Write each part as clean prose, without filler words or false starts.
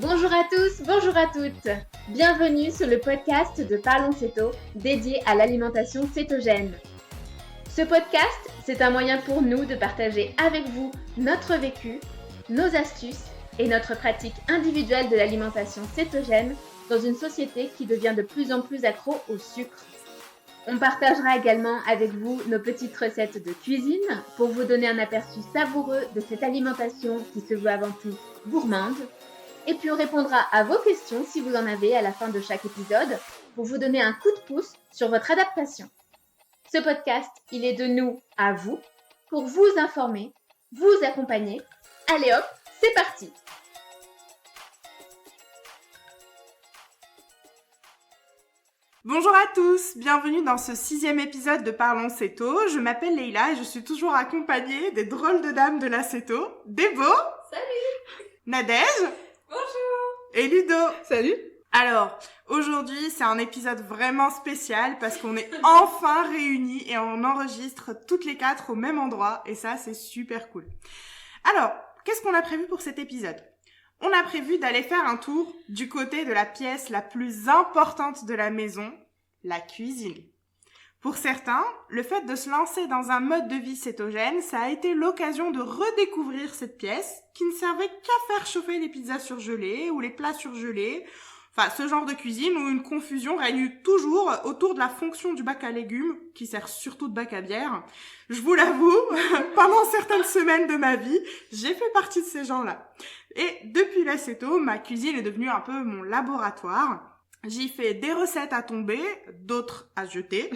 Bonjour à tous, bonjour à toutes. Bienvenue sur le podcast de Parlons Céto, dédié à l'alimentation cétogène. Ce podcast, c'est un moyen pour nous de partager avec vous notre vécu, nos astuces et notre pratique individuelle de l'alimentation cétogène dans une société qui devient de plus en plus accro au sucre. On partagera également avec vous nos petites recettes de cuisine pour vous donner un aperçu savoureux de cette alimentation qui se veut avant tout gourmande. Et puis on répondra à vos questions si vous en avez à la fin de chaque épisode pour vous donner un coup de pouce sur votre adaptation. Ce podcast, il est de nous à vous pour vous informer, vous accompagner. Allez hop, c'est parti! Bonjour à tous, bienvenue dans ce 6e épisode de Parlons Céto. Je m'appelle Leïla et je suis toujours accompagnée des drôles de dames de la Céto, Débo. Salut. Nadège. Bonjour. Et Ludo. Salut. Alors, aujourd'hui, c'est un épisode vraiment spécial parce qu'on est enfin réunis et on enregistre toutes les 4 au même endroit et ça, c'est super cool. Alors, qu'est-ce qu'on a prévu pour cet épisode ? On a prévu d'aller faire un tour du côté de la pièce la plus importante de la maison, la cuisine. Pour certains, le fait de se lancer dans un mode de vie cétogène, ça a été l'occasion de redécouvrir cette pièce qui ne servait qu'à faire chauffer les pizzas surgelées ou les plats surgelés. Enfin, ce genre de cuisine où une confusion règne toujours autour de la fonction du bac à légumes, qui sert surtout de bac à bière. Je vous l'avoue, pendant certaines semaines de ma vie, j'ai fait partie de ces gens-là. Et depuis la Céto, ma cuisine est devenue un peu mon laboratoire. J'y fais des recettes à tomber, d'autres à jeter.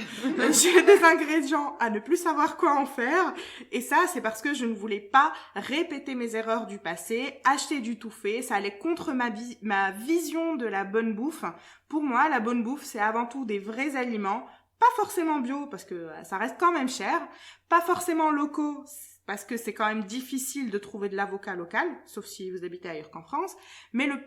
J'ai des ingrédients à ne plus savoir quoi en faire. Et ça, c'est parce que je ne voulais pas répéter mes erreurs du passé, acheter du tout fait. Ça allait contre ma vision de la bonne bouffe. Pour moi, la bonne bouffe, c'est avant tout des vrais aliments. Pas forcément bio, parce que ça reste quand même cher. Pas forcément locaux, parce que c'est quand même difficile de trouver de l'avocat local, sauf si vous habitez ailleurs qu'en France, mais le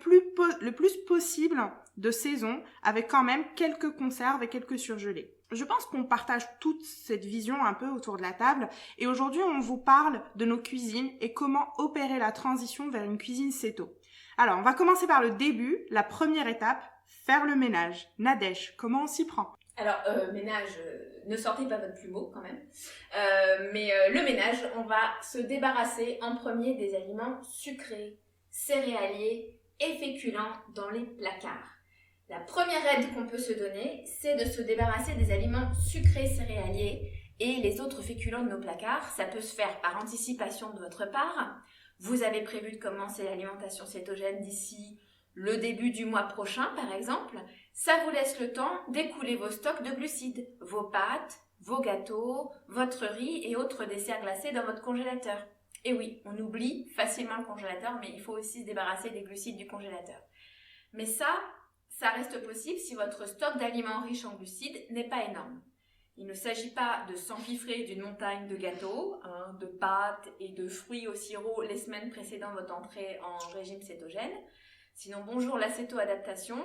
plus possible de saison, avec quand même quelques conserves et quelques surgelés. Je pense qu'on partage toute cette vision un peu autour de la table, et aujourd'hui on vous parle de nos cuisines et comment opérer la transition vers une cuisine céto. Alors on va commencer par le début, la première étape, faire le ménage. Nadège, comment on s'y prend ? Alors, ménage, ne sortez pas votre plumeau quand même. Mais le ménage, on va se débarrasser en premier des aliments sucrés, céréaliers et féculents dans les placards. La première aide qu'on peut se donner, c'est de se débarrasser des aliments sucrés, céréaliers et les autres féculents de nos placards. Ça peut se faire par anticipation de votre part. Vous avez prévu de commencer l'alimentation cétogène d'ici le début du mois prochain, par exemple. Ça vous laisse le temps d'écouler vos stocks de glucides, vos pâtes, vos gâteaux, votre riz et autres desserts glacés dans votre congélateur. Et oui, on oublie facilement le congélateur, mais il faut aussi se débarrasser des glucides du congélateur. Mais ça reste possible si votre stock d'aliments riches en glucides n'est pas énorme. Il ne s'agit pas de s'empiffrer d'une montagne de gâteaux, de pâtes et de fruits au sirop les semaines précédant votre entrée en régime cétogène. Sinon, bonjour l'acéto-adaptation.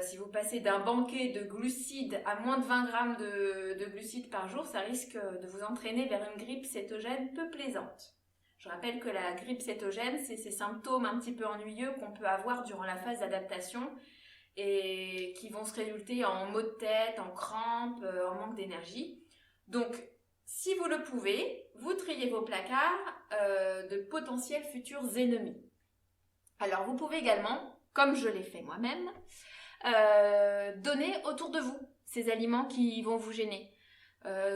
Si vous passez d'un banquet de glucides à moins de 20 grammes de glucides par jour, ça risque de vous entraîner vers une grippe cétogène peu plaisante. Je rappelle que la grippe cétogène, c'est ces symptômes un petit peu ennuyeux qu'on peut avoir durant la phase d'adaptation et qui vont se résulter en maux de tête, en crampes, en manque d'énergie. Donc, si vous le pouvez, vous triez vos placards de potentiels futurs ennemis. Alors, vous pouvez également, comme je l'ai fait moi-même, donner autour de vous ces aliments qui vont vous gêner.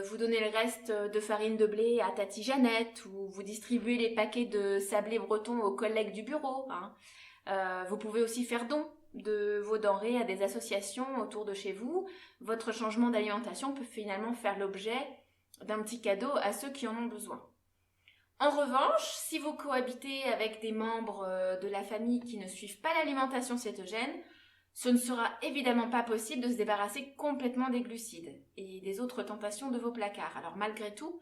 Vous donnez le reste de farine de blé à Tati Jeannette ou vous distribuez les paquets de sablé breton aux collègues du bureau. Vous pouvez aussi faire don de vos denrées à des associations autour de chez vous. Votre changement d'alimentation peut finalement faire l'objet d'un petit cadeau à ceux qui en ont besoin. En revanche, si vous cohabitez avec des membres de la famille qui ne suivent pas l'alimentation cétogène, ce ne sera évidemment pas possible de se débarrasser complètement des glucides et des autres tentations de vos placards. Alors malgré tout,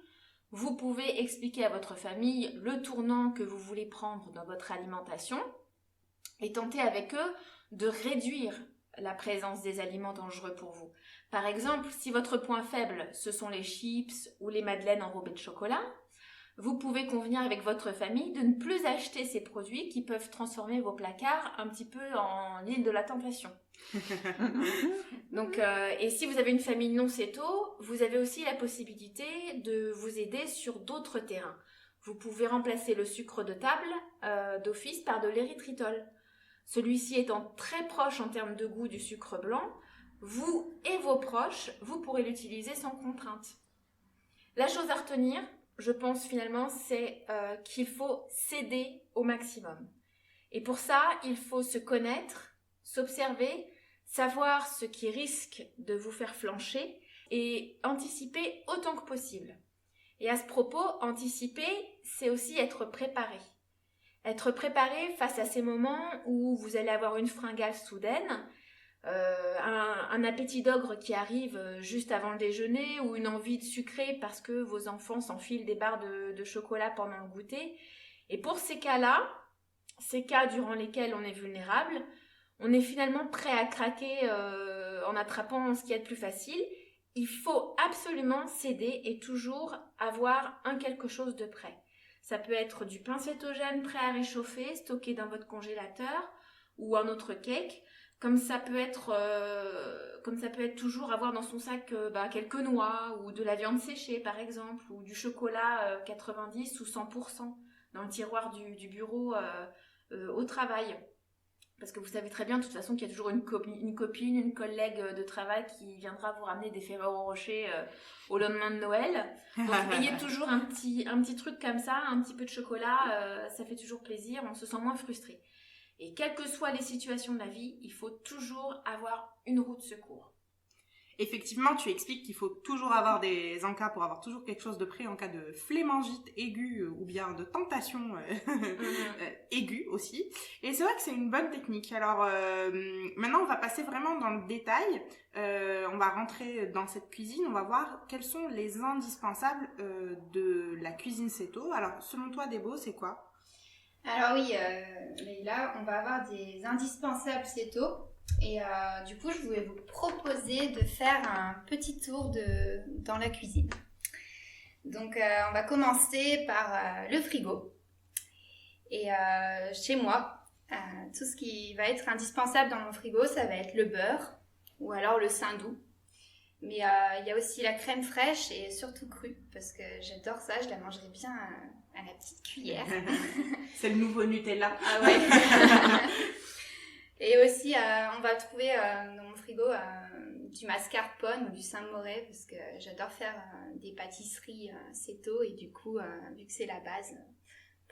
vous pouvez expliquer à votre famille le tournant que vous voulez prendre dans votre alimentation et tenter avec eux de réduire la présence des aliments dangereux pour vous. Par exemple, si votre point faible, ce sont les chips ou les madeleines enrobées de chocolat, vous pouvez convenir avec votre famille de ne plus acheter ces produits qui peuvent transformer vos placards un petit peu en île de la tentation. Donc, et si vous avez une famille non céto, vous avez aussi la possibilité de vous aider sur d'autres terrains. Vous pouvez remplacer le sucre de table d'office par de l'érythritol. Celui-ci étant très proche en termes de goût du sucre blanc, vous et vos proches, vous pourrez l'utiliser sans contrainte. La chose à retenir, je pense finalement, c'est qu'il faut s'aider au maximum. Et pour ça, il faut se connaître, s'observer, savoir ce qui risque de vous faire flancher et anticiper autant que possible. Et à ce propos, anticiper, c'est aussi être préparé. Être préparé face à ces moments où vous allez avoir une fringale soudaine, un appétit d'ogre qui arrive juste avant le déjeuner ou une envie de sucrer parce que vos enfants s'enfilent des barres de chocolat pendant le goûter. Et pour ces cas-là, ces cas durant lesquels on est vulnérable, on est finalement prêt à craquer en attrapant ce qu'il y a de plus facile. Il faut absolument s'aider et toujours avoir quelque chose de prêt. Ça peut être du pain cétogène prêt à réchauffer, stocké dans votre congélateur ou un autre cake. Comme ça peut être toujours avoir dans son sac quelques noix ou de la viande séchée par exemple ou du chocolat 90 ou 100% dans le tiroir du bureau au travail. Parce que vous savez très bien de toute façon qu'il y a toujours une copine, une collègue de travail qui viendra vous ramener des Ferrero Rocher au lendemain de Noël. Donc ayez toujours un petit truc comme ça, un petit peu de chocolat, ça fait toujours plaisir, on se sent moins frustré. Et quelles que soient les situations de la vie, il faut toujours avoir une roue de secours. Effectivement, tu expliques qu'il faut toujours avoir des encas pour avoir toujours quelque chose de prêt en cas de flémingite aiguë ou bien de tentation aiguë aussi. Et c'est vrai que c'est une bonne technique. Alors maintenant, on va passer vraiment dans le détail. On va rentrer dans cette cuisine. On va voir quels sont les indispensables de la cuisine céto. Alors, selon toi, Débo, c'est quoi ? Alors oui, Leïla, on va avoir des indispensables céto. Et du coup, je voulais vous proposer de faire un petit tour dans la cuisine. Donc, on va commencer par le frigo. Et chez moi, tout ce qui va être indispensable dans mon frigo, ça va être le beurre ou alors le saindoux. Mais il y a aussi la crème fraîche et surtout crue parce que j'adore ça, je la mangerai bien à la petite cuillère. C'est le nouveau Nutella. Ah ouais. Et aussi, on va trouver dans mon frigo du mascarpone ou du Saint-Moré parce que j'adore faire des pâtisseries céto et du coup, vu que c'est la base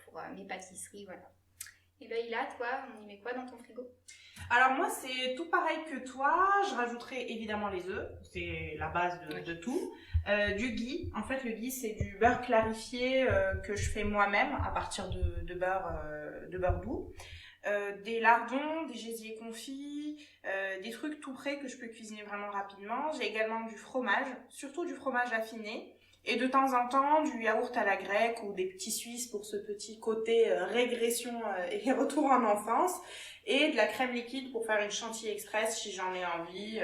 pour mes pâtisseries, voilà. Et Leïla, toi, on y met quoi dans ton frigo ? Alors moi, c'est tout pareil que toi. Je rajouterai évidemment les œufs, c'est la base de tout. Du ghee, en fait le ghee c'est du beurre clarifié que je fais moi-même à partir de beurre doux. Des lardons, des gésiers confits, des trucs tout prêts que je peux cuisiner vraiment rapidement. J'ai également du fromage, surtout du fromage affiné. Et de temps en temps, du yaourt à la grecque ou des petits suisses pour ce petit côté régression et retour en enfance. Et de la crème liquide pour faire une chantilly express si j'en ai envie.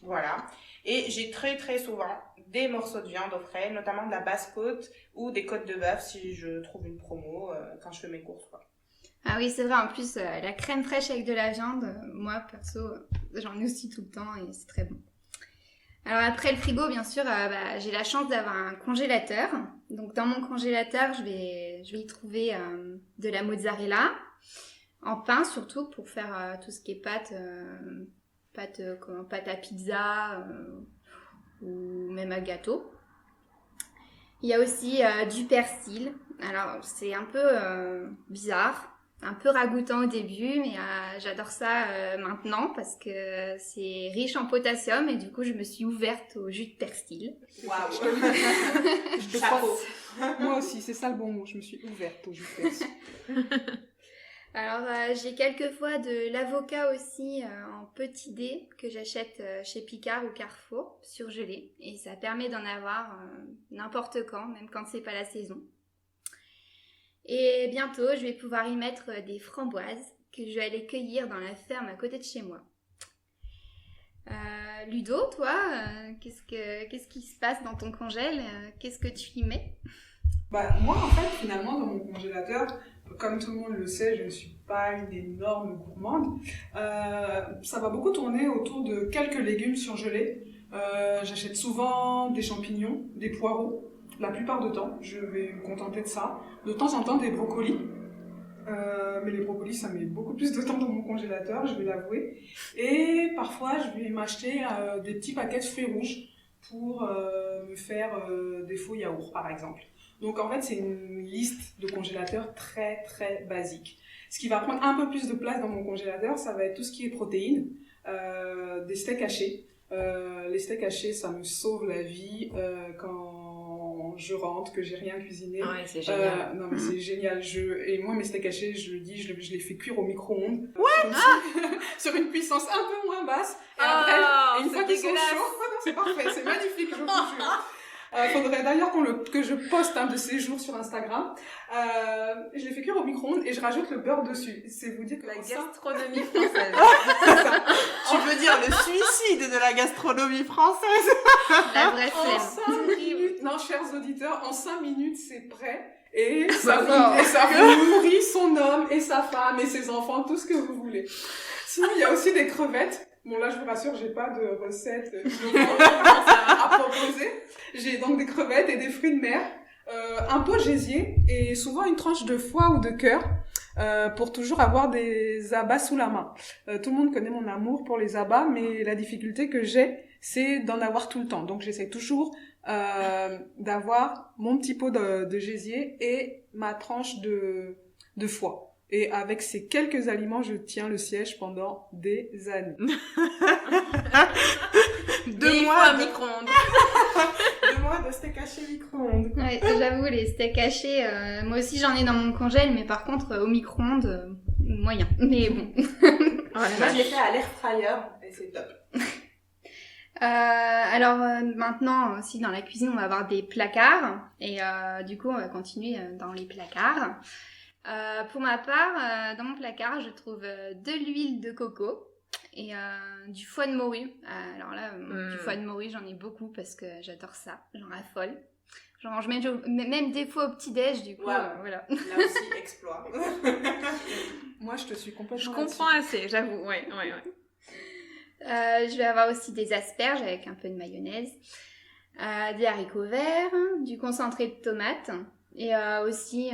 Voilà. Et j'ai très très souvent des morceaux de viande au frais, notamment de la basse-côte ou des côtes de bœuf si je trouve une promo quand je fais mes courses, quoi. Ah oui, c'est vrai, en plus, la crème fraîche avec de la viande, moi, perso, j'en ai aussi tout le temps et c'est très bon. Alors après le frigo, bien sûr, j'ai la chance d'avoir un congélateur. Donc dans mon congélateur, je vais y trouver de la mozzarella, en pain surtout, pour faire tout ce qui est pâte à pizza ou même à gâteau. Il y a aussi du persil. Alors c'est un peu bizarre. Un peu ragoûtant au début, mais j'adore ça maintenant parce que c'est riche en potassium et du coup je me suis ouverte au jus de persil. Waouh. Je te crois. Moi aussi, c'est ça le bon mot, je me suis ouverte au jus de persil. Alors j'ai quelquefois de l'avocat aussi en petit dé que j'achète chez Picard ou Carrefour, surgelé, et ça permet d'en avoir n'importe quand, même quand c'est pas la saison. Et bientôt, je vais pouvoir y mettre des framboises que je vais aller cueillir dans la ferme à côté de chez moi. Ludo, toi, qu'est-ce qui se passe dans ton congèle ? Qu'est-ce que tu y mets ? Moi, en fait, finalement, dans mon congélateur, comme tout le monde le sait, je ne suis pas une énorme gourmande. Ça va beaucoup tourner autour de quelques légumes surgelés. J'achète souvent des champignons, des poireaux. La plupart du temps, je vais me contenter de ça. De temps en temps, des brocolis. Mais les brocolis, ça met beaucoup plus de temps dans mon congélateur, je vais l'avouer. Et parfois, je vais m'acheter des petits paquets de fruits rouges pour me faire des faux yaourts, par exemple. Donc, en fait, c'est une liste de congélateurs très, très basique. Ce qui va prendre un peu plus de place dans mon congélateur, ça va être tout ce qui est protéines, des steaks hachés. Les steaks hachés, ça me sauve la vie quand je rentre, que j'ai rien cuisiné. Ouais, c'est génial. Non, mais c'est génial. Et moi, mes steaks hachés, je les fais cuire au micro-ondes. Sur une puissance un peu moins basse. Et après, une fois qu'ils sont chauds, c'est parfait, c'est magnifique, je vous jure. Faudrait d'ailleurs que je poste un de ces jours sur Instagram. Je les fais cuire au micro-ondes et je rajoute le beurre dessus. C'est vous dire que La gastronomie française. Tu veux dire le suicide de la gastronomie française? La vraie En flemme. 5 minutes, non, chers auditeurs, en 5 minutes, c'est prêt. Et ça vous nourrit son homme et sa femme et ses enfants, tout ce que vous voulez. Sinon, il y a aussi des crevettes. Bon, là, je vous rassure, j'ai pas de recette à proposer. J'ai donc des crevettes et des fruits de mer, un pot de gésier et souvent une tranche de foie ou de cœur pour toujours avoir des abats sous la main. Tout le monde connaît mon amour pour les abats, mais la difficulté que j'ai, c'est d'en avoir tout le temps. Donc, j'essaie toujours d'avoir mon petit pot de gésier et ma tranche de foie. Et avec ces quelques aliments, je tiens le siège pendant des années. Deux mois micro-ondes. 2 mois de steak haché micro-ondes. Ouais, j'avoue, les steaks hachés, moi aussi j'en ai dans mon congèle, mais par contre, au micro-ondes, moyen. Mais bon. Moi, je l'ai fait à l'air fryer et c'est top. Alors maintenant aussi dans la cuisine, on va avoir des placards. Et du coup, on va continuer dans les placards. Pour ma part, dans mon placard, je trouve de l'huile de coco et du foie de morue. Alors là, du foie de morue, j'en ai beaucoup parce que j'adore ça, j'en raffole. J'en mange même des fois au petit-déj, du coup, voilà. Là aussi, exploit. Moi, je te suis complètement Je comprends assez, j'avoue, ouais. Je vais avoir aussi des asperges avec un peu de mayonnaise, des haricots verts, du concentré de tomate. Et aussi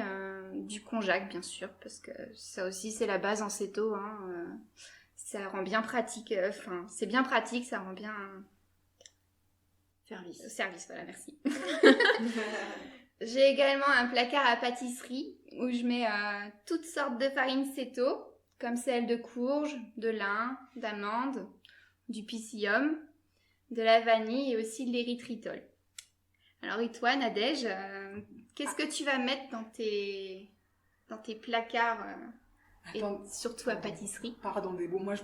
du konjac, bien sûr, parce que ça aussi, c'est la base en céto. Ça rend bien pratique. Enfin, c'est bien pratique, ça rend bien... Service, voilà, merci. J'ai également un placard à pâtisserie où je mets toutes sortes de farines céto, comme celle de courge, de lin, d'amande, du psyllium, de la vanille et aussi de l'érythritol. Alors, et toi, Nadège, qu'est-ce que tu vas mettre dans tes placards et surtout à pâtisserie? Pardon, Débo, moi,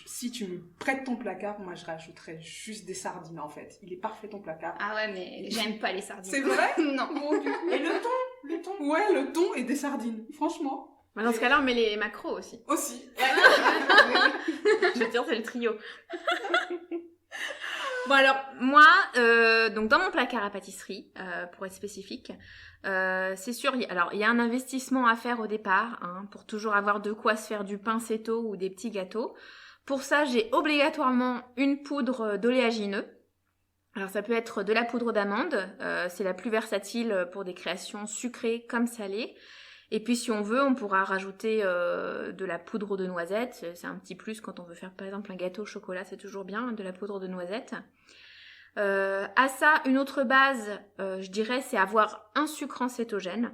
si tu me prêtes ton placard, moi, je rajouterais juste des sardines, en fait. Il est parfait, ton placard. Ah ouais, mais j'aime pas les sardines. C'est vrai? Non. Bon, du coup. Et le thon? Ouais, le thon et des sardines, franchement. Dans ce cas-là, on met les macros aussi. Aussi. Je veux dire, c'est le trio. Bon alors, moi, donc dans mon placard à pâtisserie, pour être spécifique, c'est sûr, il y a un investissement à faire au départ, pour toujours avoir de quoi se faire du pain céto ou des petits gâteaux. Pour ça, j'ai obligatoirement une poudre d'oléagineux. Alors ça peut être de la poudre d'amande, c'est la plus versatile pour des créations sucrées comme salées. Et puis si on veut, on pourra rajouter de la poudre de noisette. C'est un petit plus quand on veut faire par exemple un gâteau au chocolat, c'est toujours bien, de la poudre de noisette. À ça, une autre base, je dirais, c'est avoir un sucrant cétogène.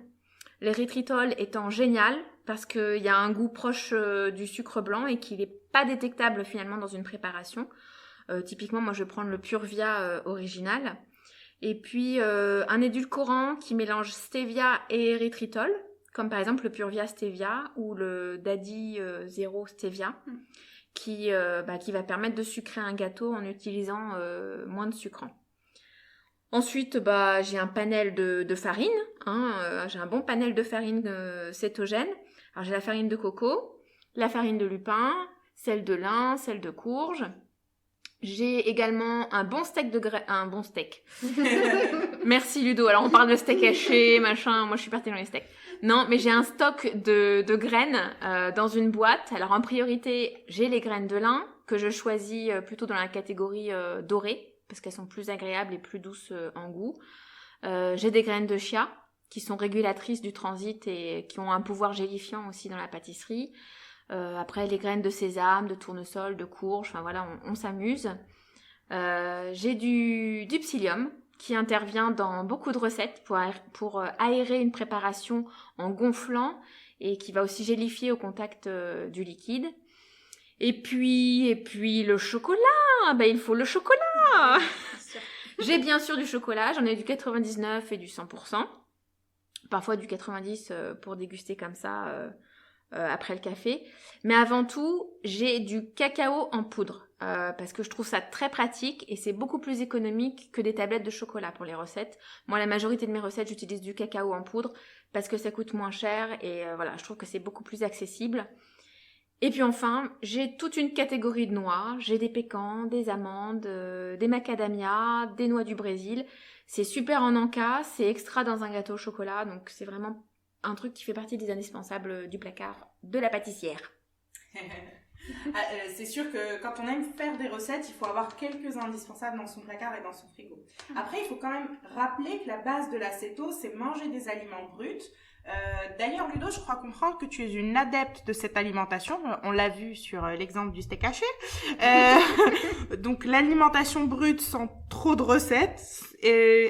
L'érythritol étant génial parce qu'il y a un goût proche du sucre blanc et qu'il n'est pas détectable finalement dans une préparation. Typiquement, moi je vais prendre le Purvia original. Et puis un édulcorant qui mélange stevia et érythritol, comme par exemple le Purvia Stevia ou le Daddy Zero Stevia, qui va permettre de sucrer un gâteau en utilisant moins de sucrant. Ensuite, j'ai un panel de farine, j'ai un bon panel de farine cétogène. Alors j'ai la farine de coco, la farine de lupin, celle de lin, celle de courge. J'ai également un bon steak de graines. Un bon steak. Merci Ludo. Alors on parle de steak haché, machin. Moi je suis partie dans les steaks. Non, mais j'ai un stock de graines dans une boîte. Alors en priorité, j'ai les graines de lin que je choisis plutôt dans la catégorie dorée parce qu'elles sont plus agréables et plus douces en goût. J'ai des graines de chia qui sont régulatrices du transit et qui ont un pouvoir gélifiant aussi dans la pâtisserie. Après les graines de sésame, de tournesol, de courge, enfin voilà, on s'amuse. J'ai du psyllium qui intervient dans beaucoup de recettes pour aérer une préparation en gonflant et qui va aussi gélifier au contact du liquide. Et puis le chocolat, il faut le chocolat. J'ai bien sûr du chocolat, j'en ai du 99 et du 100%. Parfois du 90 pour déguster comme ça après le café. Mais avant tout, j'ai du cacao en poudre parce que je trouve ça très pratique et c'est beaucoup plus économique que des tablettes de chocolat pour les recettes. Moi, la majorité de mes recettes, j'utilise du cacao en poudre parce que ça coûte moins cher et voilà, je trouve que c'est beaucoup plus accessible. Et puis enfin, j'ai toute une catégorie de noix. J'ai des pécans, des amandes, des macadamias, des noix du Brésil. C'est super en encas, c'est extra dans un gâteau au chocolat, donc c'est vraiment un truc qui fait partie des indispensables du placard de la pâtissière. C'est sûr que quand on aime faire des recettes, il faut avoir quelques indispensables dans son placard et dans son frigo. Après, il faut quand même rappeler que la base de la céto, c'est manger des aliments bruts. D'ailleurs, Ludo, je crois comprendre que tu es une adepte de cette alimentation. On l'a vu sur l'exemple du steak haché. Donc, l'alimentation brute sans trop de recettes.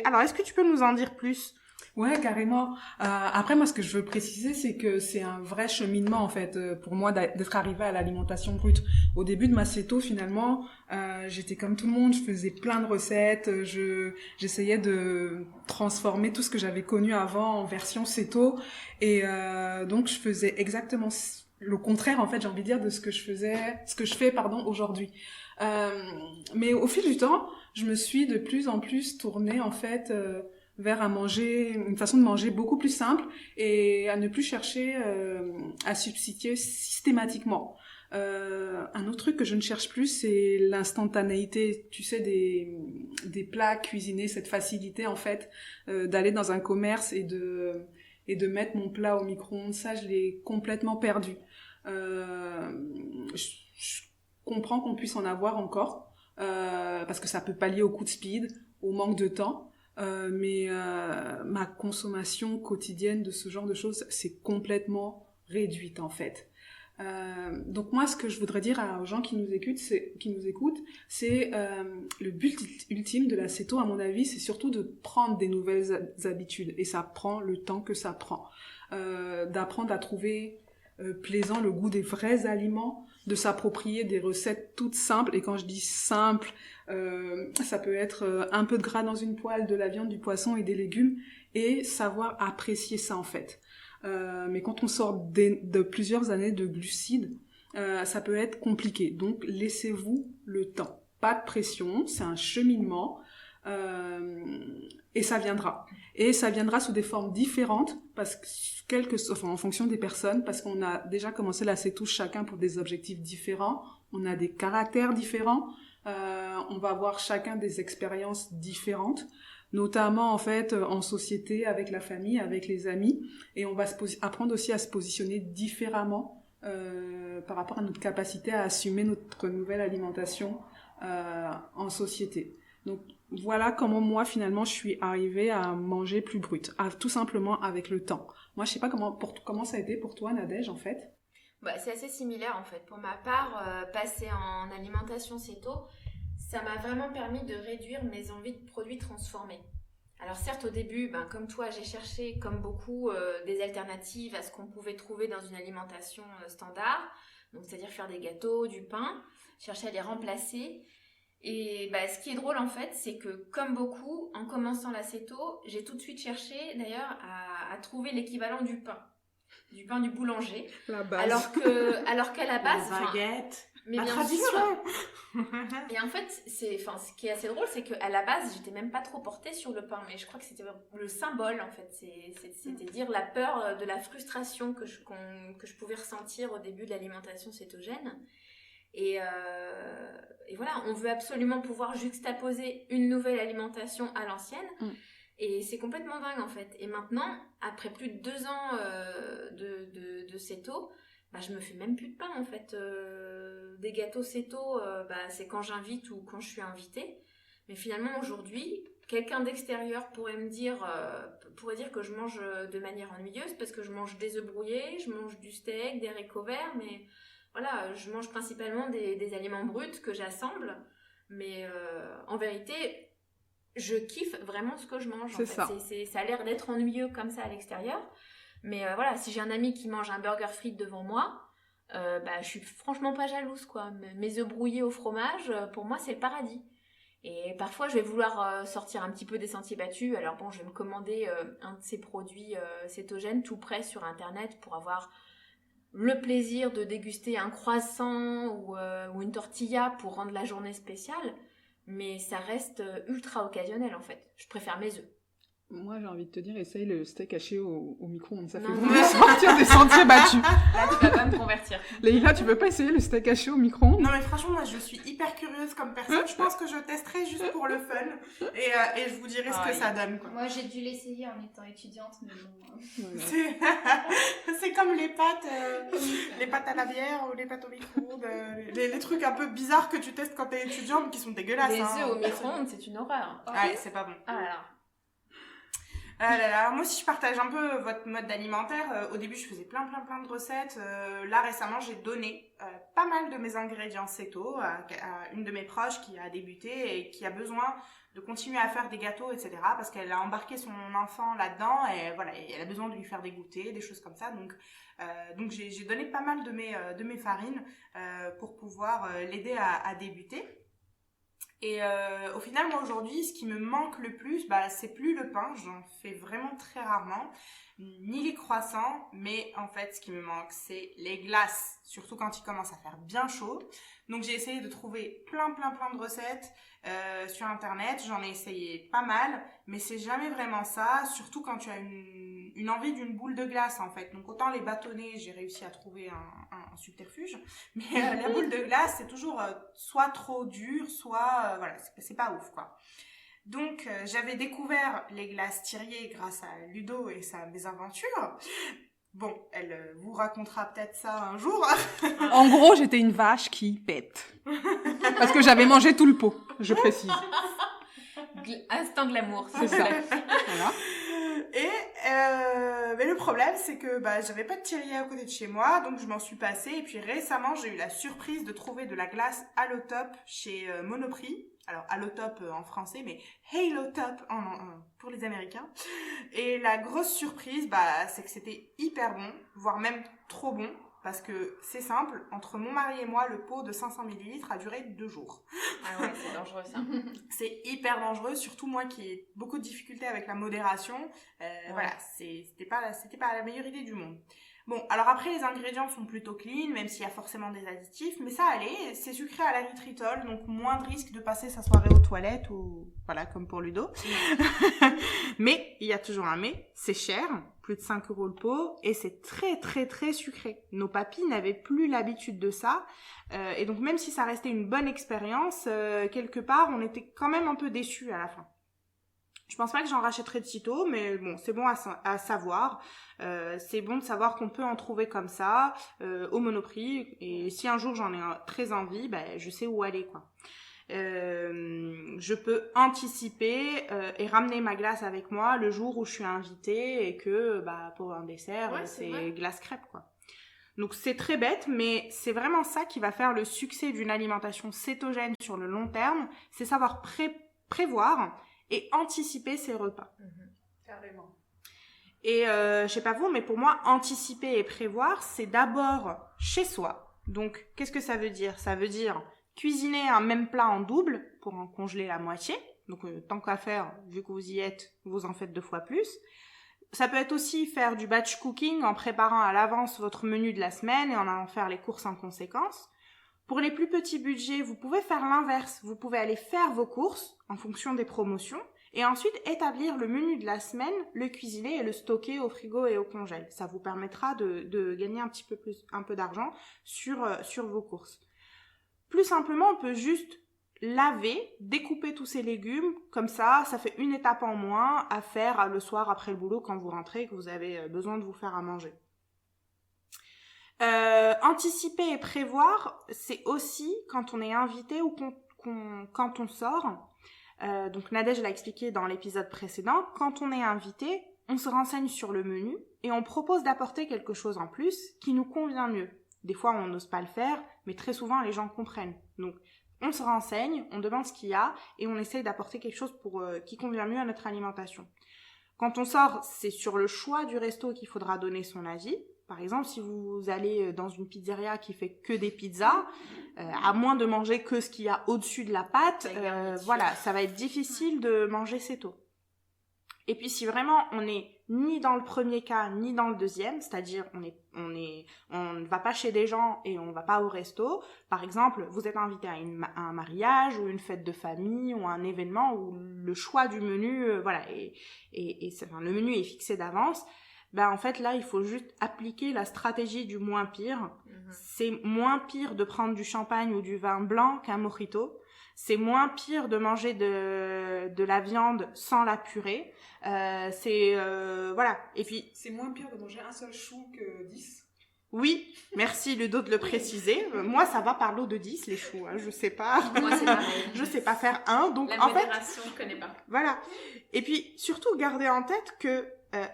Alors, est-ce que tu peux nous en dire plus ? Ouais, carrément. Après, moi, ce que je veux préciser, c'est que c'est un vrai cheminement, en fait, pour moi, d'être arrivée à l'alimentation brute. Au début de ma céto, finalement, j'étais comme tout le monde, je faisais plein de recettes, j'essayais de transformer tout ce que j'avais connu avant en version céto, et donc je faisais exactement le contraire, en fait, j'ai envie de dire, de ce que je fais, aujourd'hui. Mais au fil du temps, je me suis de plus en plus tournée, en fait, vers une façon de manger beaucoup plus simple et à ne plus chercher à substituer systématiquement. Un autre truc que je ne cherche plus, c'est l'instantanéité, tu sais, des plats cuisinés, cette facilité en fait d'aller dans un commerce et de mettre mon plat au micro-ondes. Ça, je l'ai complètement perdu. Je comprends qu'on puisse en avoir encore parce que ça peut pallier au coup de speed, au manque de temps. Mais ma consommation quotidienne de ce genre de choses, c'est complètement réduite en fait. Donc moi, ce que je voudrais dire aux gens qui nous écoutent, c'est le but ultime de la céto, à mon avis, c'est surtout de prendre des nouvelles habitudes. Et ça prend le temps que ça prend. D'apprendre à trouver plaisant le goût des vrais aliments, de s'approprier des recettes toutes simples. Et quand je dis simple, ça peut être un peu de gras dans une poêle, de la viande, du poisson et des légumes, et savoir apprécier ça en fait. Mais quand on sort de plusieurs années de glucides, ça peut être compliqué. Donc laissez-vous le temps. Pas de pression, c'est un cheminement. Et ça viendra. Et ça viendra sous des formes différentes, parce que, en fonction des personnes, parce qu'on a déjà commencé la céto chacun pour des objectifs différents, on a des caractères différents, on va avoir chacun des expériences différentes, notamment en fait en société, avec la famille, avec les amis, et on va apprendre aussi à se positionner différemment par rapport à notre capacité à assumer notre nouvelle alimentation en société. Donc voilà comment moi finalement je suis arrivée à manger plus brut, tout simplement avec le temps. Moi je sais pas comment ça a été pour toi Nadège en fait. C'est assez similaire en fait. Pour ma part, passer en alimentation céto, ça m'a vraiment permis de réduire mes envies de produits transformés. Alors certes au début, comme toi, j'ai cherché comme beaucoup des alternatives à ce qu'on pouvait trouver dans une alimentation standard, donc c'est-à-dire faire des gâteaux, du pain, chercher à les remplacer. Et ce qui est drôle en fait, c'est que comme beaucoup, en commençant la céto, j'ai tout de suite cherché d'ailleurs à trouver l'équivalent du pain du boulanger. La base. Alors qu'à la base, la baguette, mais la bien tradition. Sûr. Et en fait, ce qui est assez drôle, c'est qu'à la base, j'étais même pas trop portée sur le pain, mais je crois que c'était le symbole en fait, c'était dire la peur de la frustration que je pouvais ressentir au début de l'alimentation cétogène. Et voilà, on veut absolument pouvoir juxtaposer une nouvelle alimentation à l'ancienne. Et c'est complètement dingue en fait. Et maintenant, après plus de 2 ans de Céto, je me fais même plus de pain en fait. Des gâteaux Céto, c'est quand j'invite ou quand je suis invitée. Mais finalement aujourd'hui, quelqu'un d'extérieur pourrait dire que je mange de manière ennuyeuse parce que je mange des œufs brouillés, je mange du steak, des haricots verts, mais voilà, je mange principalement des aliments bruts que j'assemble. Mais en vérité, je kiffe vraiment ce que je mange. C'est en fait. Ça a l'air d'être ennuyeux comme ça à l'extérieur. Mais voilà, si j'ai un ami qui mange un burger frites devant moi, je suis franchement pas jalouse, quoi. Mes œufs brouillés au fromage, pour moi, c'est le paradis. Et parfois, je vais vouloir sortir un petit peu des sentiers battus. Alors bon, je vais me commander un de ces produits cétogènes tout prêt sur Internet pour avoir le plaisir de déguster un croissant ou une tortilla pour rendre la journée spéciale. Mais ça reste ultra occasionnel, en fait. Je préfère mes œufs. Moi, j'ai envie de te dire, essaye le steak haché au micro-ondes. Ça fait Non. vraiment sortir des sentiers battus. Là, tu vas pas me convertir. Leïla, tu veux pas essayer le steak haché au micro-ondes? Non mais franchement, moi je suis hyper curieuse comme personne. Je pense que je testerai juste pour le fun et je vous dirai ce que ça donne, quoi. Moi, j'ai dû l'essayer en étant étudiante, mais bon... Voilà. C'est comme les pâtes à la bière ou les pâtes au micro-ondes, les trucs un peu bizarres que tu testes quand t'es étudiant mais qui sont dégueulasses. Les œufs au micro-ondes, c'est une horreur. Ouais, c'est pas bon. Ah là. Ah là là, moi aussi je partage un peu votre mode alimentaire. Au début je faisais plein de recettes. Là récemment j'ai donné pas mal de mes ingrédients Céto à une de mes proches qui a débuté et qui a besoin de continuer à faire des gâteaux, etc. Parce qu'elle a embarqué son enfant là-dedans et voilà, et elle a besoin de lui faire des goûters, des choses comme ça. Donc j'ai donné pas mal de mes farines pour pouvoir l'aider à débuter. Et au final, moi aujourd'hui, ce qui me manque le plus, c'est plus le pain, j'en fais vraiment très rarement, ni les croissants, mais en fait, ce qui me manque, c'est les glaces, surtout quand il commence à faire bien chaud. Donc j'ai essayé de trouver plein de recettes sur internet, j'en ai essayé pas mal, mais c'est jamais vraiment ça, surtout quand tu as une envie d'une boule de glace en fait. Donc autant les bâtonnets, j'ai réussi à trouver un subterfuge, mais la boule de glace c'est toujours soit trop dur, soit voilà, c'est pas ouf quoi. Donc j'avais découvert les glaces Thirier grâce à Ludo et sa mésaventures. Bon, elle vous racontera peut-être ça un jour. En gros, j'étais une vache qui pète. Parce que j'avais mangé tout le pot, je précise. Instant de l'amour, c'est ça. Voilà. Et mais le problème, c'est que j'avais pas de Thirier à côté de chez moi, donc je m'en suis passée. Et puis récemment, j'ai eu la surprise de trouver de la glace Halotop chez Monoprix. Alors Halotop en français, mais Halotop pour les Américains. Et la grosse surprise, c'est que c'était hyper bon, voire même trop bon. Parce que c'est simple, entre mon mari et moi, le pot de 500 ml a duré 2 jours. Ah ouais, c'est dangereux ça. C'est hyper dangereux, surtout moi qui ai beaucoup de difficultés avec la modération. Voilà, c'était pas la meilleure idée du monde. Bon, alors après les ingrédients sont plutôt clean, même s'il y a forcément des additifs, mais ça allait, c'est sucré à l'érythritol, donc moins de risque de passer sa soirée aux toilettes ou voilà, comme pour Ludo. Mais, il y a toujours un mais, c'est cher, plus de 5 € le pot, et c'est très sucré. Nos papis n'avaient plus l'habitude de ça, et donc même si ça restait une bonne expérience, quelque part, on était quand même un peu déçus à la fin. Je pense pas que j'en rachèterai de sitôt, mais bon, c'est bon à savoir. C'est bon de savoir qu'on peut en trouver comme ça, au Monoprix. Et si un jour j'en ai très envie, je sais où aller, quoi. Je peux anticiper et ramener ma glace avec moi le jour où je suis invitée et que, pour un dessert, c'est glace crêpe, quoi. Donc c'est très bête, mais c'est vraiment ça qui va faire le succès d'une alimentation cétogène sur le long terme. C'est savoir prévoir et anticiper ses repas. Carrément. Et je sais pas vous, mais pour moi, anticiper et prévoir, c'est d'abord chez soi. Donc, qu'est-ce que ça veut dire ? Ça veut dire cuisiner un même plat en double pour en congeler la moitié. Donc, tant qu'à faire, vu que vous y êtes, vous en faites 2 fois plus. Ça peut être aussi faire du batch cooking en préparant à l'avance votre menu de la semaine et en allant faire les courses en conséquence. Pour les plus petits budgets, vous pouvez faire l'inverse. Vous pouvez aller faire vos courses en fonction des promotions et ensuite établir le menu de la semaine, le cuisiner et le stocker au frigo et au congèle. Ça vous permettra de gagner un peu d'argent sur vos courses. plus simplement, on peut juste laver, découper tous ces légumes, comme ça fait une étape en moins à faire le soir après le boulot quand vous rentrez et que vous avez besoin de vous faire à manger. Anticiper et prévoir, c'est aussi quand on est invité ou quand on sort. Donc Nadège l'a expliqué dans l'épisode précédent, quand on est invité, on se renseigne sur le menu et on propose d'apporter quelque chose en plus qui nous convient mieux. Des fois, on n'ose pas le faire, mais très souvent, les gens comprennent. Donc, on se renseigne, on demande ce qu'il y a et on essaye d'apporter quelque chose qui convient mieux à notre alimentation. Quand on sort, c'est sur le choix du resto qu'il faudra donner son avis. Par exemple, si vous allez dans une pizzeria qui fait que des pizzas, à moins de manger que ce qu'il y a au-dessus de la pâte, voilà, ça va être difficile de manger ces taux. Et puis si vraiment on n'est ni dans le premier cas ni dans le deuxième, c'est-à-dire on ne va pas chez des gens et on ne va pas au resto, par exemple vous êtes invité à un mariage ou une fête de famille ou un événement où le choix du menu, le menu est fixé d'avance, ben en fait là il faut juste appliquer la stratégie du moins pire. C'est moins pire de prendre du champagne ou du vin blanc qu'un mojito. C'est moins pire de manger de la viande sans la purée. Voilà. Et puis c'est moins pire de manger un seul chou que 10. Oui, merci Ludo de le préciser. Moi, ça va par lot de 10 les choux. Hein. Je sais pas. Moi, c'est pareil. Je sais pas faire un. Donc la en fait, modération, je connais pas. Voilà. Et puis surtout, gardez en tête que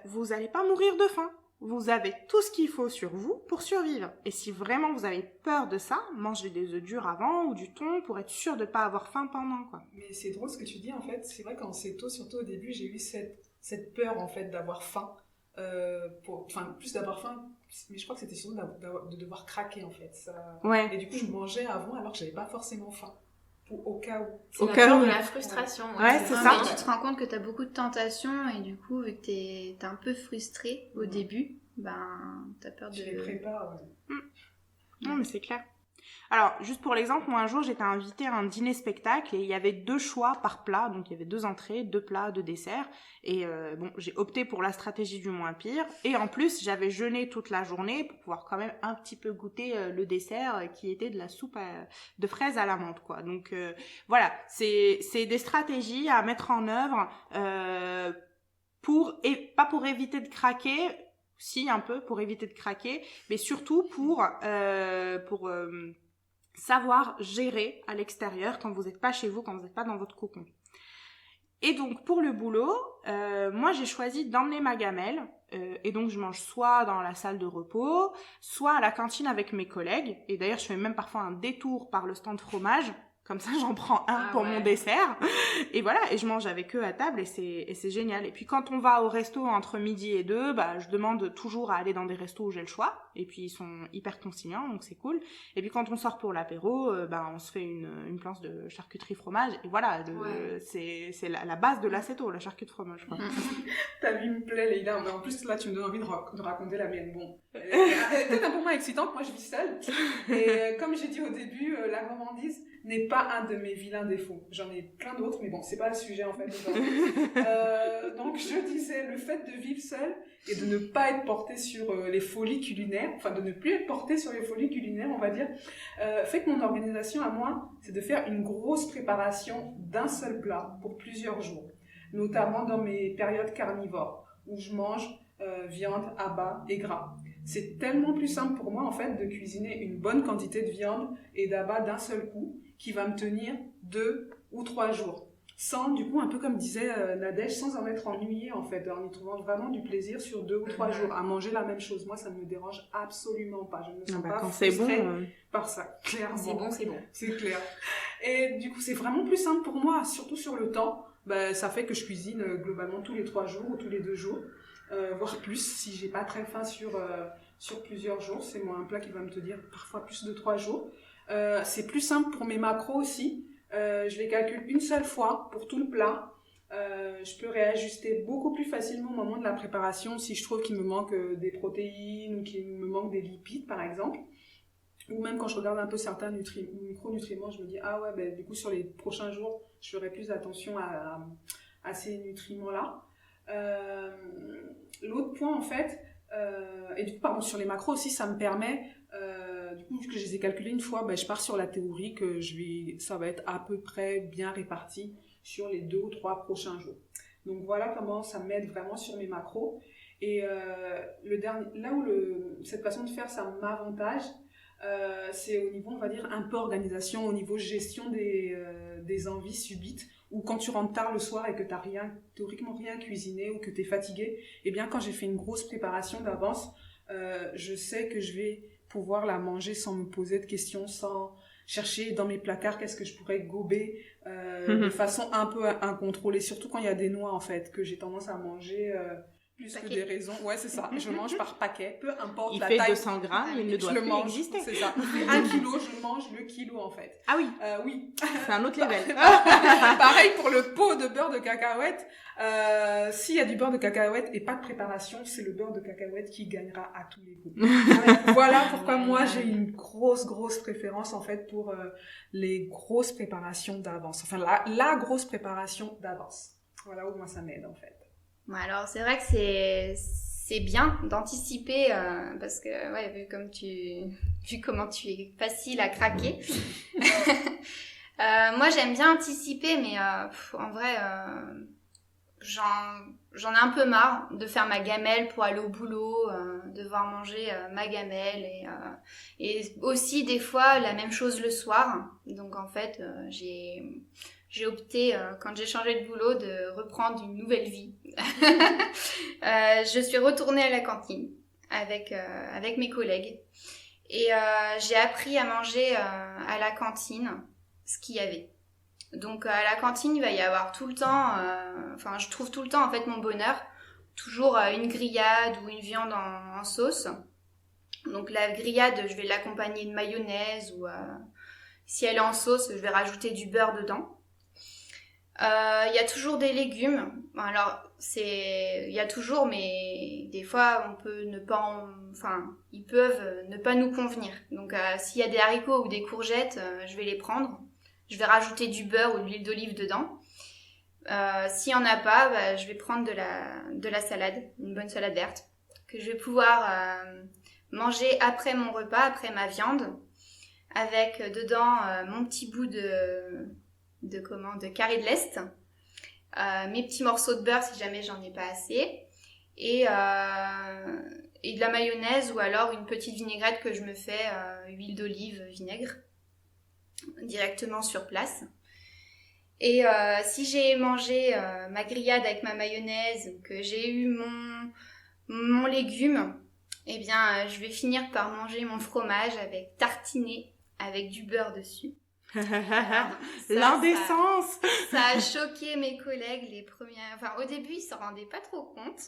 vous allez pas mourir de faim. Vous avez tout ce qu'il faut sur vous pour survivre. Et si vraiment vous avez peur de ça, mangez des œufs durs avant ou du thon pour être sûr de pas avoir faim pendant, quoi. Mais c'est drôle ce que tu dis, en fait. C'est vrai qu'en céto, surtout au début, j'ai eu cette peur, en fait, d'avoir faim. Plus d'avoir faim, mais je crois que c'était surtout de devoir craquer, en fait. Ouais. Et du coup, je mangeais avant alors que j'avais pas forcément faim. Au cas où. C'est la peur de la frustration. Ouais, c'est ça. Mais tu te rends compte que t'as beaucoup de tentations et du coup, vu que t'es un peu frustré au début, ben, t'as peur de... Tu les prépares, ouais. Non, mais c'est clair. Alors, juste pour l'exemple, moi un jour j'étais invitée à un dîner-spectacle et il y avait 2 choix par plat, donc il y avait 2 entrées, 2 plats, 2 desserts. Et j'ai opté pour la stratégie du moins pire. Et en plus, j'avais jeûné toute la journée pour pouvoir quand même un petit peu goûter le dessert qui était de la soupe de fraises à la menthe, quoi. Donc voilà, c'est des stratégies à mettre en œuvre pas pour éviter de craquer. Si, un peu, pour éviter de craquer, mais surtout pour savoir gérer à l'extérieur quand vous n'êtes pas chez vous, quand vous n'êtes pas dans votre cocon. Et donc, pour le boulot, moi, j'ai choisi d'emmener ma gamelle. Et donc, je mange soit dans la salle de repos, soit à la cantine avec mes collègues. Et d'ailleurs, je fais même parfois un détour par le stand fromage. Comme ça, j'en prends un pour mon dessert. Et voilà, et je mange avec eux à table et c'est génial. Et puis quand on va au resto entre midi et 2, je demande toujours à aller dans des restos où j'ai le choix. Et puis ils sont hyper conciliants, donc c'est cool. Et puis quand on sort pour l'apéro, on se fait une planche de charcuterie fromage. Et voilà, c'est la base de l'acéto, la charcuterie fromage. Ta vie me plaît, Leïla. Mais en plus, là, tu me donnes envie de raconter la mienne. Bon, peut-être un peu moins excitante, moi je vis seule. Et comme j'ai dit au début, la gourmandise n'est pas un de mes vilains défauts. J'en ai plein d'autres, mais bon, c'est pas le sujet en fait aujourd'hui. Donc je disais, le fait de vivre seule et de ne pas être portée sur les folies culinaires, enfin de ne plus être portée sur les folies culinaires, on va dire, fait que mon organisation à moi, c'est de faire une grosse préparation d'un seul plat pour plusieurs jours, notamment dans mes périodes carnivores, où je mange viande, abats et gras. C'est tellement plus simple pour moi en fait de cuisiner une bonne quantité de viande et d'abats d'un seul coup qui va me tenir 2 ou 3 jours. Sans, du coup, un peu comme disait Nadège, sans en être ennuyée en fait, en y trouvant vraiment du plaisir sur 2 ou 3 jours à manger la même chose. Moi, ça ne me dérange absolument pas. Je ne me sens pas frustrée par ça, clairement. C'est bon. C'est clair. Et du coup, c'est vraiment plus simple pour moi, surtout sur le temps. Ça fait que je cuisine globalement tous les 3 jours ou tous les 2 jours. Voire plus si j'ai pas très faim sur plusieurs jours. C'est moi un plat qui va me tenir parfois plus de 3 jours. C'est plus simple pour mes macros aussi. Je les calcule une seule fois pour tout le plat. Je peux réajuster beaucoup plus facilement au moment de la préparation si je trouve qu'il me manque des protéines ou qu'il me manque des lipides par exemple. Ou même quand je regarde un peu certains micronutriments, je me dis du coup sur les prochains jours, je ferai plus attention à ces nutriments-là. L'autre point en fait, et du coup sur les macros aussi, ça me permet Du coup, vu que je les ai calculés une fois, je pars sur la théorie que ça va être à peu près bien réparti sur les 2 ou 3 prochains jours. Donc voilà comment ça m'aide vraiment sur mes macros. Et là où cette façon de faire, ça m'avantage, c'est au niveau, on va dire, un peu organisation, au niveau gestion des envies subites, ou quand tu rentres tard le soir et que tu n'as théoriquement rien cuisiné ou que tu es fatigué, eh bien quand j'ai fait une grosse préparation d'avance, je sais que je vais pouvoir la manger sans me poser de questions, sans chercher dans mes placards qu'est-ce que je pourrais gober de façon un peu incontrôlée, surtout quand il y a des noix en fait, que j'ai tendance à manger plus que des raisons. Ouais, c'est ça, je mange par paquet, peu importe la taille. Il fait 200 grammes, il ne doit plus exister. C'est ça, il fait 1 kilo, je mange le kilo en fait. Ah oui, oui. C'est un autre level. Pareil pour le pot de beurre de cacahuète. S'il y a du beurre de cacahuète et pas de préparation, c'est le beurre de cacahuète qui gagnera à tous les coups. Voilà pourquoi moi j'ai une grosse préférence en fait pour les grosses préparations d'avance. Enfin la grosse préparation d'avance. Voilà où moi ça m'aide en fait. Ouais, alors c'est vrai que c'est bien d'anticiper parce que ouais, vu comment tu es facile à craquer. Moi j'aime bien anticiper, mais en vrai j'en ai un peu marre de faire ma gamelle pour aller au boulot, devoir manger ma gamelle et aussi des fois la même chose le soir. Donc en fait j'ai opté, quand j'ai changé de boulot, de reprendre une nouvelle vie. Je suis retournée à la cantine avec mes collègues. Et j'ai appris à manger à la cantine ce qu'il y avait. Donc à la cantine, il va y avoir tout le temps, je trouve tout le temps en fait mon bonheur. Toujours une grillade ou une viande en sauce. Donc la grillade, je vais l'accompagner de mayonnaise ou si elle est en sauce, je vais rajouter du beurre dedans. Il y a toujours des légumes. Alors, il y a toujours, mais des fois, on peut ils peuvent ne pas nous convenir. Donc, s'il y a des haricots ou des courgettes, je vais les prendre. Je vais rajouter du beurre ou de l'huile d'olive dedans. S'il n'y en a pas, je vais prendre de la salade, une bonne salade verte, que je vais pouvoir manger après mon repas, après ma viande, avec dedans mon petit bout de carré de l'Est, mes petits morceaux de beurre si jamais j'en ai pas assez, et de la mayonnaise ou alors une petite vinaigrette que je me fais, huile d'olive, vinaigre, directement sur place. Et si j'ai mangé ma grillade avec ma mayonnaise, que j'ai eu mon légume, eh bien je vais finir par manger mon fromage avec tartiné avec du beurre dessus. L'indécence. Ça a choqué mes collègues les premières. Enfin, au début, ils s'en rendaient pas trop compte.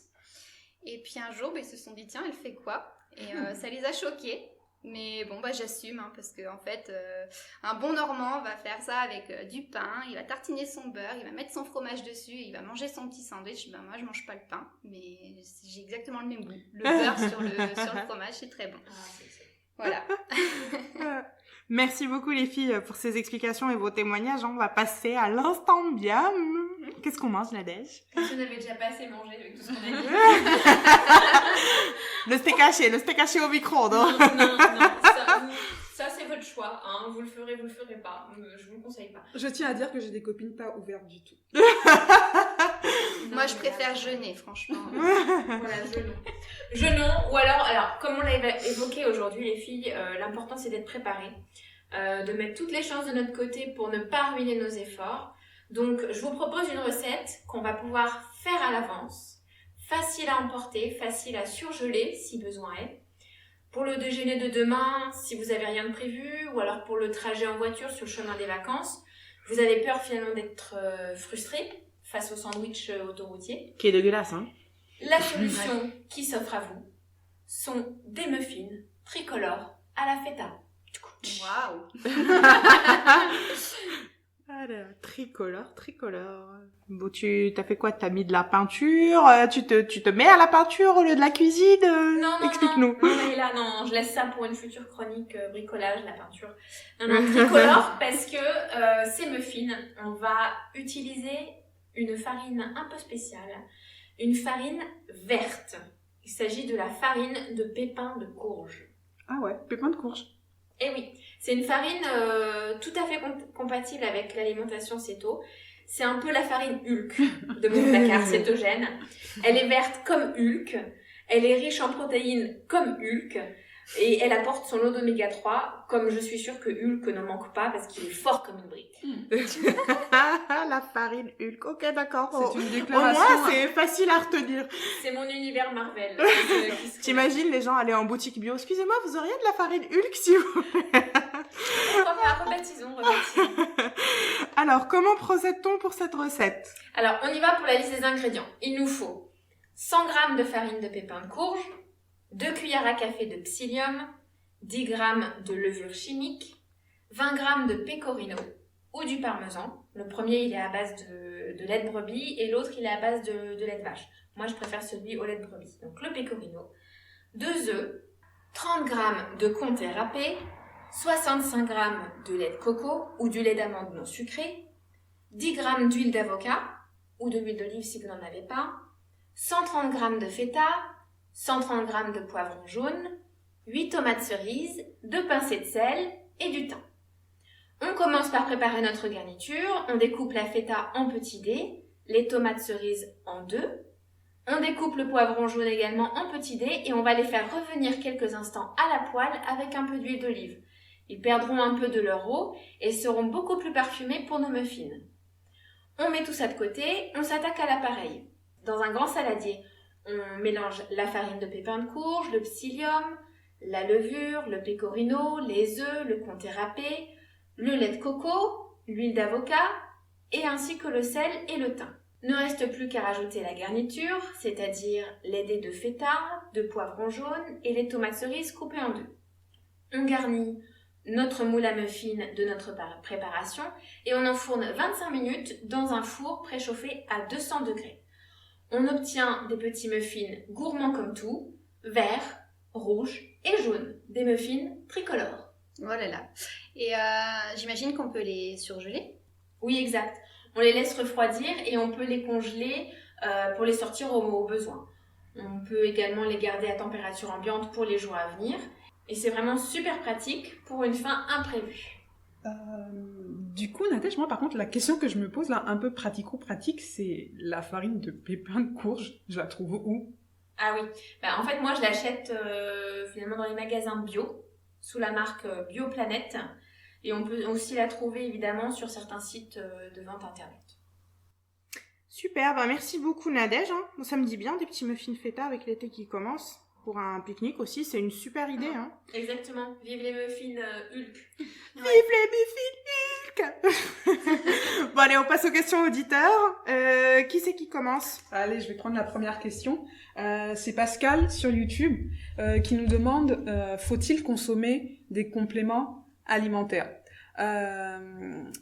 Et puis un jour, ils se sont dit tiens, elle fait quoi ? Et ça les a choqués. Mais bon, j'assume parce que en fait, un bon Normand va faire ça avec du pain. Il va tartiner son beurre, il va mettre son fromage dessus, et il va manger son petit sandwich. Moi, je mange pas le pain, mais j'ai exactement le même goût. Le beurre sur le fromage, c'est très bon. Voilà. Merci beaucoup les filles pour ces explications et vos témoignages. On va passer à l'instant miam. Qu'est-ce qu'on mange, Nadège ? Je n'avais déjà pas assez mangé avec tout ce qu'on a dit. Le steak haché au micro-ondes. Non. Ça c'est votre choix. Hein. Vous le ferez pas. Je vous le conseille pas. Je tiens à dire que j'ai des copines pas ouvertes du tout. Moi, je préfère jeûner, franchement. Voilà, jeûnons. Ou alors, comme on l'a évoqué aujourd'hui, les filles, l'important c'est d'être préparé, de mettre toutes les chances de notre côté pour ne pas ruiner nos efforts. Donc, je vous propose une recette qu'on va pouvoir faire à l'avance, facile à emporter, facile à surgeler si besoin est. Pour le déjeuner de demain, si vous avez rien de prévu, ou alors pour le trajet en voiture sur le chemin des vacances, vous avez peur finalement d'être frustré face au sandwich autoroutier. Qui est dégueulasse, hein. La solution qui s'offre à vous sont des muffins tricolores à la feta. Waouh. Tricolore. Bon, t'as fait quoi ? T'as mis de la peinture ? Tu te mets à la peinture au lieu de la cuisine ? Non, explique-nous. Non, je laisse ça pour une future chronique bricolage, la peinture. Non, tricolore, parce que ces muffins, on va utiliser une farine un peu spéciale, une farine verte. Il s'agit de la farine de pépins de courge. Ah ouais, pépins de courge. Eh oui, c'est une farine tout à fait compatible avec l'alimentation céto. C'est un peu la farine Hulk de mon placard cétogène. Elle est verte comme Hulk, elle est riche en protéines comme Hulk, et elle apporte son lot d'oméga 3, comme je suis sûre que Hulk n'en manque pas parce qu'il est fort comme une brique. La farine Hulk, ok d'accord. C'est une Au déclaration. moins c'est facile à retenir. C'est mon univers Marvel. T'imagines les gens aller en boutique bio, excusez-moi, vous auriez de la farine Hulk si vous... Pourquoi pas, rebaptisons. Alors, comment procède-t-on pour cette recette? Alors, on y va pour la liste des ingrédients. Il nous faut 100 g de farine de pépins de courge, 2 cuillères à café de psyllium, 10 g de levure chimique, 20 g de pecorino ou du parmesan. Le premier, il est à base de lait de brebis et l'autre, il est à base de lait de vache. Moi, je préfère celui au lait de brebis. Donc, le pecorino, 2 œufs, 30 g de comté râpé, 65 g de lait de coco ou du lait d'amande non sucré, 10 g d'huile d'avocat ou de l'huile d'olive si vous n'en avez pas, 130 g de feta, 130 g de poivron jaune, 8 tomates cerises, 2 pincées de sel et du thym. On commence par préparer notre garniture. On découpe la feta en petits dés, les tomates cerises en dés. On découpe le poivron jaune également en petits dés et on va les faire revenir quelques instants à la poêle avec un peu d'huile d'olive. Ils perdront un peu de leur eau et seront beaucoup plus parfumés pour nos muffins. On met tout ça de côté, on s'attaque à l'appareil. Dans un grand saladier, on mélange la farine de pépins de courge, le psyllium, la levure, le pecorino, les œufs, le comté râpé, le lait de coco, l'huile d'avocat et ainsi que le sel et le thym. Ne reste plus qu'à rajouter la garniture, c'est-à-dire les dés de feta, de poivron jaune et les tomates cerises coupées en deux. On garnit notre moule à muffins de notre préparation et on enfourne 25 minutes dans un four préchauffé à 200 degrés. On obtient des petits muffins gourmands comme tout, verts, rouges et jaunes, des muffins tricolores. Voilà là. Et j'imagine qu'on peut les surgeler. Oui, exact. On les laisse refroidir et on peut les congeler pour les sortir au besoin. On peut également les garder à température ambiante pour les jours à venir. Et c'est vraiment super pratique pour une fin imprévue. Du coup, Nadège, moi par contre, la question que je me pose là, un peu pratico-pratique, c'est la farine de pépins de courge, je la trouve où? Ah oui, en fait moi je l'achète finalement dans les magasins bio, sous la marque Bioplanète. Et on peut aussi la trouver évidemment sur certains sites de vente internet. Super, merci beaucoup Nadège. Ça me dit bien des petits muffins feta avec l'été qui commence. Pour un pique-nique aussi, c'est une super idée. Exactement, vive les muffins Hulk. Vive les muffins Hulk. Bon allez, on passe aux questions auditeurs. Qui c'est qui commence? Allez, je vais prendre la première question. C'est Pascal sur YouTube qui nous demande faut-il consommer des compléments alimentaires?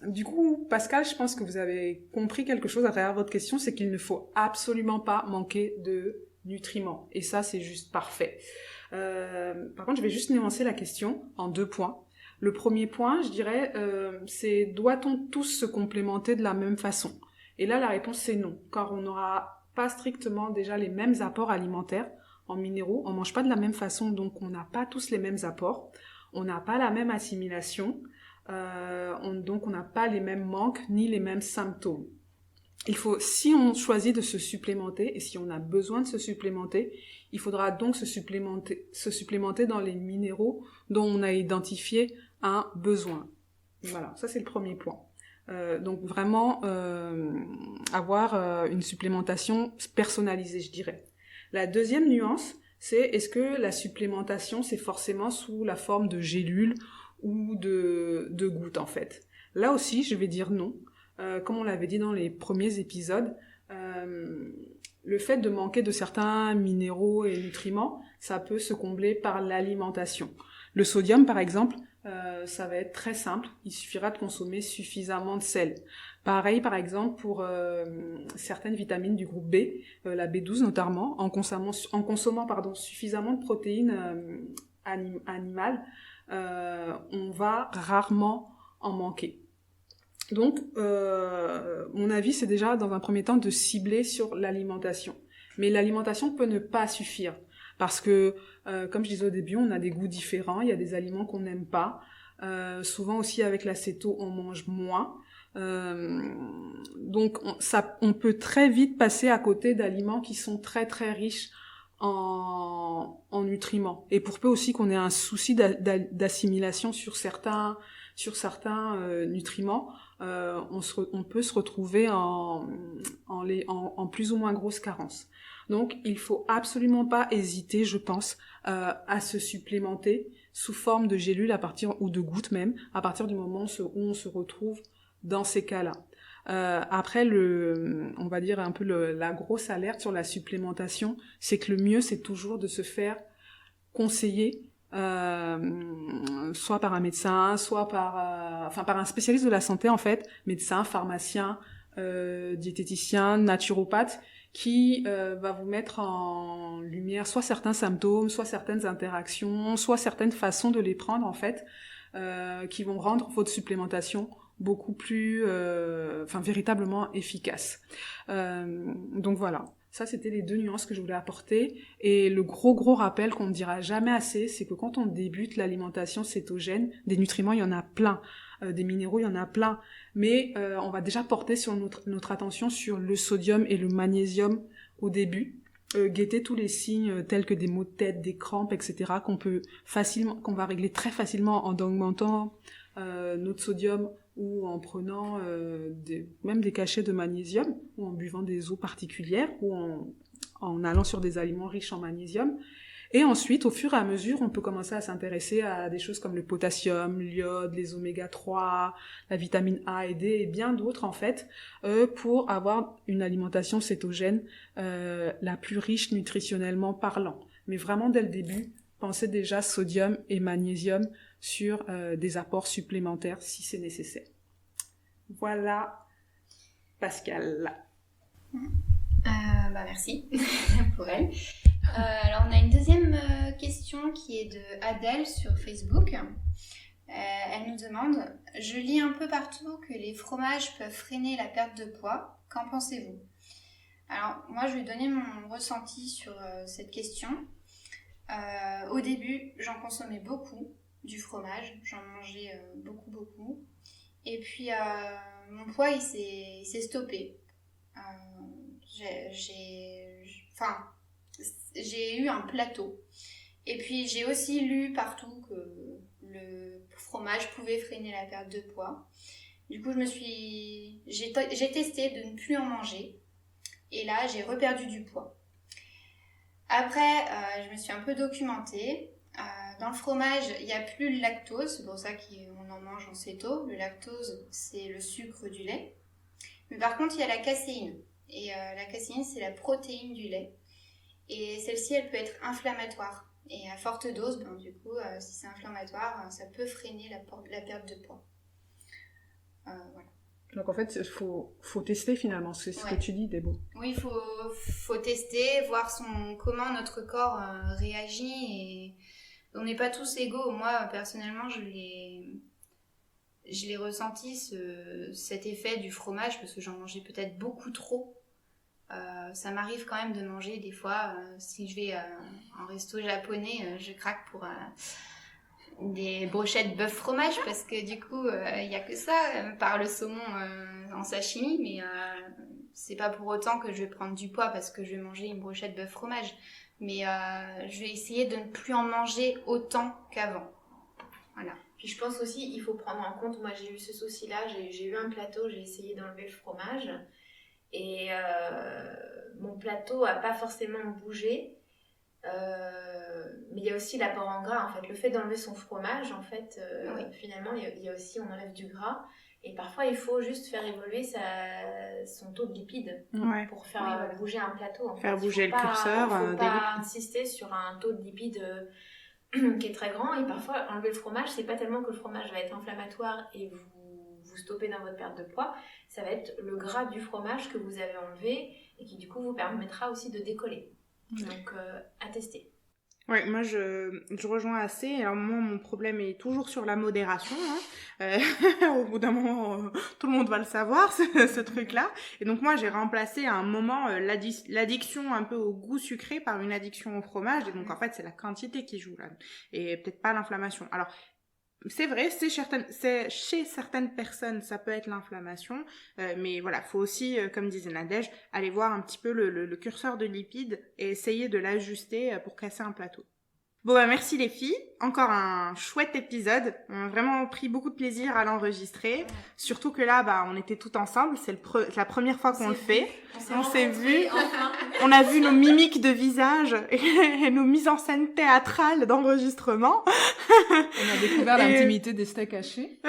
Du coup, Pascal, je pense que vous avez compris quelque chose à travers votre question, c'est qu'il ne faut absolument pas manquer de nutriments. Et ça, c'est juste parfait. Par contre, je vais juste nuancer la question en 2 points. Le premier point, je dirais, c'est doit-on tous se complémenter de la même façon? Et là, la réponse, c'est non, car on n'aura pas strictement déjà les mêmes apports alimentaires en minéraux. On mange pas de la même façon, donc on n'a pas tous les mêmes apports. On n'a pas la même assimilation. Donc on n'a pas les mêmes manques ni les mêmes symptômes. Si on choisit de se supplémenter et si on a besoin de se supplémenter, il faudra donc se supplémenter dans les minéraux dont on a identifié un besoin. Voilà, ça c'est le premier point. Donc vraiment avoir une supplémentation personnalisée, je dirais. La deuxième nuance, c'est est-ce que la supplémentation c'est forcément sous la forme de gélules ou de gouttes en fait. Là aussi, je vais dire non. Comme on l'avait dit dans les premiers épisodes, le fait de manquer de certains minéraux et nutriments, ça peut se combler par l'alimentation. Le sodium, par exemple, ça va être très simple. Il suffira de consommer suffisamment de sel. Pareil, par exemple, pour certaines vitamines du groupe B, la B12 notamment, en consommant suffisamment de protéines animales, on va rarement en manquer. Donc, mon avis, c'est déjà, dans un premier temps, de cibler sur l'alimentation. Mais l'alimentation peut ne pas suffire. Parce que, comme je disais au début, on a des goûts différents, il y a des aliments qu'on n'aime pas. Souvent aussi avec l'acéto, on mange moins. Donc on peut très vite passer à côté d'aliments qui sont très très riches en nutriments. Et pour peu aussi qu'on ait un souci d'assimilation sur certains nutriments, on peut se retrouver en plus ou moins grosse carence. Donc il faut absolument pas hésiter, je pense, à se supplémenter sous forme de gélules ou de gouttes même, à partir du moment où on se retrouve dans ces cas-là. Après, on va dire un peu la grosse alerte sur la supplémentation, c'est que le mieux, c'est toujours de se faire conseiller, soit par un médecin, soit par un spécialiste de la santé en fait, médecin, pharmacien, diététicien, naturopathe, qui va vous mettre en lumière soit certains symptômes, soit certaines interactions, soit certaines façons de les prendre en fait, qui vont rendre votre supplémentation beaucoup plus, véritablement efficace. Donc voilà, ça c'était les 2 nuances que je voulais apporter. Et le gros rappel qu'on ne dira jamais assez, c'est que quand on débute l'alimentation cétogène, des nutriments il y en a plein, des minéraux il y en a plein, mais on va déjà porter sur notre attention sur le sodium et le magnésium au début. Guetter tous les signes tels que des maux de tête, des crampes, etc. qu'on va régler très facilement en augmentant notre sodium ou en prenant même des cachets de magnésium ou en buvant des eaux particulières ou en allant sur des aliments riches en magnésium. Et ensuite, au fur et à mesure, on peut commencer à s'intéresser à des choses comme le potassium, l'iode, les oméga 3, la vitamine A et D et bien d'autres en fait, pour avoir une alimentation cétogène la plus riche nutritionnellement parlant. Mais vraiment dès le début, pensez déjà sodium et magnésium sur des apports supplémentaires si c'est nécessaire. Voilà, Pascal. Merci pour elle. Alors on a une deuxième question qui est de Adèle sur Facebook. Elle nous demande: je lis un peu partout que les fromages peuvent freiner la perte de poids. Qu'en pensez-vous? Alors moi je vais donner mon ressenti sur cette question. Au début j'en consommais beaucoup du fromage, j'en mangeais beaucoup. Et puis mon poids il s'est stoppé. J'ai eu un plateau. Et puis j'ai aussi lu partout que le fromage pouvait freiner la perte de poids. Du coup j'ai testé de ne plus en manger. Et là j'ai reperdu du poids. Après je me suis un peu documentée. Dans le fromage il n'y a plus le lactose, c'est pour ça qu'on en mange en céto. Le lactose c'est le sucre du lait. Mais par contre il y a la caséine. Et la caséine c'est la protéine du lait. Et celle-ci, elle peut être inflammatoire. Et à forte dose, si c'est inflammatoire, ça peut freiner la perte de poids. Voilà. Donc en fait, il faut tester finalement, c'est ce que tu dis, Débo. Oui, il faut tester, voir comment notre corps réagit. Et on n'est pas tous égaux. Moi, personnellement, je l'ai ressenti, cet effet du fromage, parce que j'en mangeais peut-être beaucoup trop. Ça m'arrive quand même de manger des fois, si je vais en resto japonais, je craque pour des brochettes bœuf fromage parce que du coup il n'y a que ça, par le saumon en sashimi, mais c'est pas pour autant que je vais prendre du poids parce que je vais manger une brochette bœuf fromage, mais je vais essayer de ne plus en manger autant qu'avant. Voilà. Puis je pense aussi il faut prendre en compte, moi j'ai eu ce souci-là, j'ai eu un plateau, j'ai essayé d'enlever le fromage. Et mon plateau a pas forcément bougé, mais il y a aussi l'apport en gras en fait. Le fait d'enlever son fromage en fait, finalement il y a aussi, on enlève du gras et parfois il faut juste faire évoluer son taux de lipides pour faire bouger un plateau. En faire fait. bouger le curseur. Il faut pas insister sur un taux de lipides qui est très grand, et parfois enlever le fromage, c'est pas tellement que le fromage va être inflammatoire et vous stoppez dans votre perte de poids, ça va être le gras du fromage que vous avez enlevé et qui du coup vous permettra aussi de décoller. Donc à tester. Ouais, moi je rejoins assez. Alors moi mon problème est toujours sur la modération. Au bout d'un moment, tout le monde va le savoir ce truc-là. Et donc moi j'ai remplacé à un moment l'addiction un peu au goût sucré par une addiction au fromage. Et donc en fait c'est la quantité qui joue là, et peut-être pas l'inflammation. Alors c'est vrai, c'est chez certaines personnes, ça peut être l'inflammation, mais voilà, faut aussi, comme disait Nadège, aller voir un petit peu le curseur de lipides et essayer de l'ajuster pour casser un plateau. Bon, merci les filles, encore un chouette épisode, on a vraiment pris beaucoup de plaisir à l'enregistrer, surtout que là, on était toutes ensemble, c'est la première fois qu'on le fait, on s'est vu, enfin. on a vu nos mimiques de visage et nos mises en scène théâtrales d'enregistrement. On a découvert l'intimité des steaks hachés.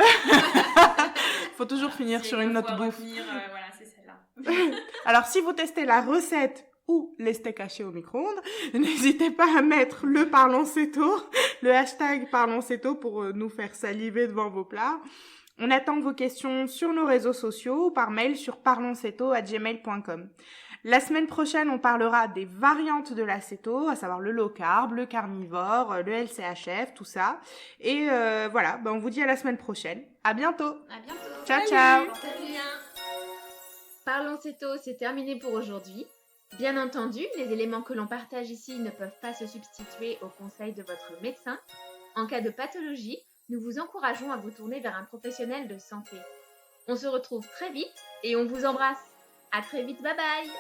Faut toujours finir sur une note bouffe. Voilà, c'est celle-là. Alors, si vous testez la recette ou les steaks hachés au micro-ondes, n'hésitez pas à mettre le Parlons Céto, le hashtag Parlons Céto pour nous faire saliver devant vos plats. On attend vos questions sur nos réseaux sociaux ou par mail sur parlonscéto@gmail.com. La semaine prochaine, on parlera des variantes de la céto, à savoir le low carb, le carnivore, le LCHF, tout ça. Et voilà, on vous dit à la semaine prochaine. À bientôt. À bientôt. Ciao, ciao. Portez-vous bien. Parlons Céto, c'est terminé pour aujourd'hui. Bien entendu, les éléments que l'on partage ici ne peuvent pas se substituer aux conseils de votre médecin. En cas de pathologie, nous vous encourageons à vous tourner vers un professionnel de santé. On se retrouve très vite et on vous embrasse. À très vite, bye bye!